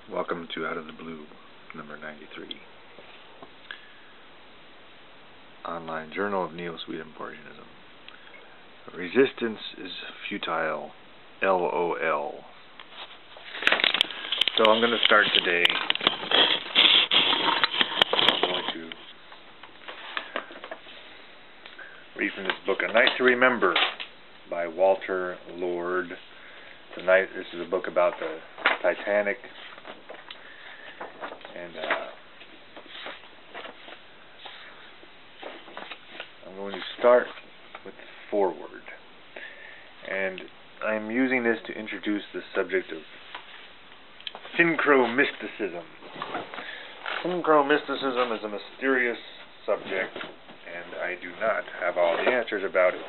Welcome to Out of the Blue, number 93. Online Journal of Neo-Swedenborgianism. Resistance is futile. LOL. So I'm going to start today. I'm going to read from this book, A Night to Remember, by Walter Lord. This is a book about the Titanic. And I'm going to start with the foreword. And I'm using this to introduce the subject of synchro-mysticism. Synchro-mysticism is a mysterious subject, and I do not have all the answers about it.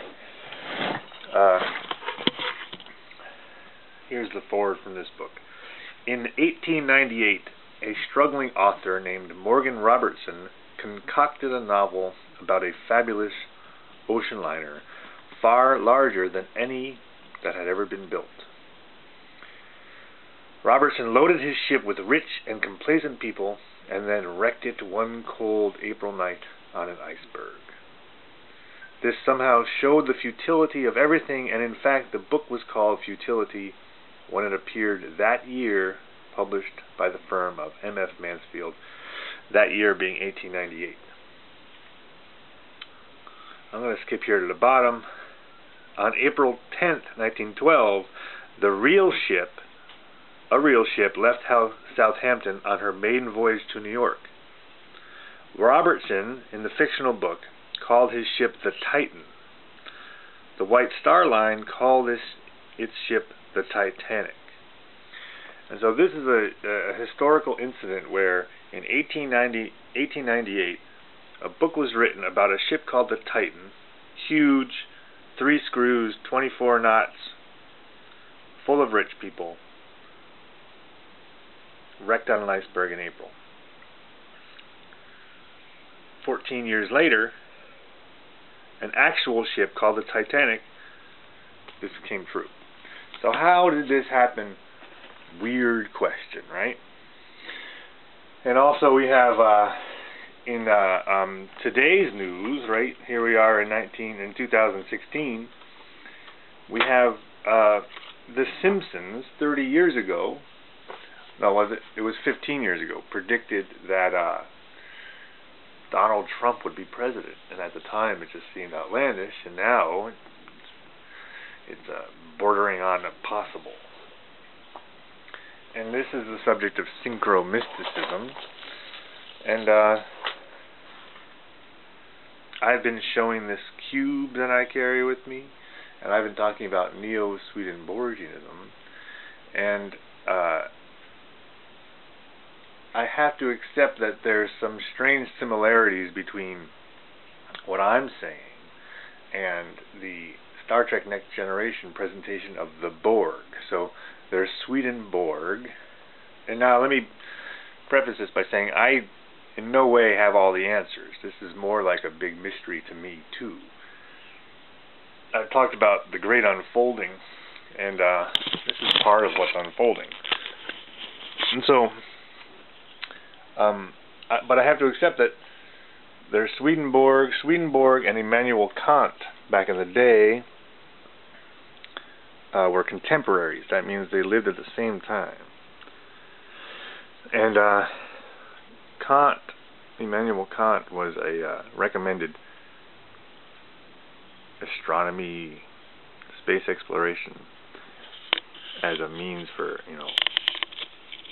Here's the foreword from this book. In 1898, a struggling author named Morgan Robertson concocted a novel about a fabulous ocean liner far larger than any that had ever been built. Robertson loaded his ship with rich and complacent people and then wrecked it one cold April night on an iceberg. This somehow showed the futility of everything, and in fact the book was called Futility when it appeared that year, published by the firm of M.F. Mansfield, that year being 1898. I'm going to skip here to the bottom. On April 10th, 1912, a real ship left Southampton on her maiden voyage to New York. Robertson, in the fictional book, called his ship the Titan. The White Star Line called its ship the Titanic. And so this is a historical incident where in 1898 a book was written about a ship called the Titan, huge, 3 screws, 24 knots, full of rich people, wrecked on an iceberg in April. 14 years later, an actual ship called the Titanic, this came true. So how did this happen? Weird question, right? And also we have in today's news, right, here we are in 2016, we have The Simpsons 30 years ago, no, was it? It was 15 years ago, predicted that Donald Trump would be president, and at the time it just seemed outlandish, and now it's bordering on impossible. And this is the subject of synchro-mysticism, and I've been showing this cube that I carry with me, and I've been talking about neo-swedenborgianism, and I have to accept that there's some strange similarities between what I'm saying and the Star Trek Next Generation presentation of the Borg. So there's Swedenborg, and now let me preface this by saying I in no way have all the answers. This is more like a big mystery to me too. I've talked about the great unfolding, and this is part of what's unfolding. And so but I have to accept that there's Swedenborg and Immanuel Kant back in the day were contemporaries. That means they lived at the same time. And Immanuel Kant was a recommended astronomy, space exploration as a means for,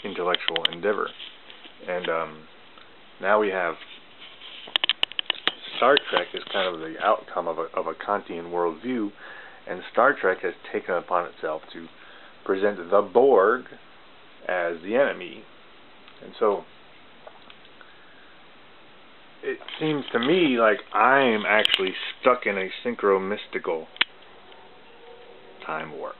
intellectual endeavor. And now we have Star Trek is kind of the outcome of a Kantian worldview, and Star Trek has taken it upon itself to present the Borg as the enemy. And so it seems to me like I'm actually stuck in a synchro-mystical time warp.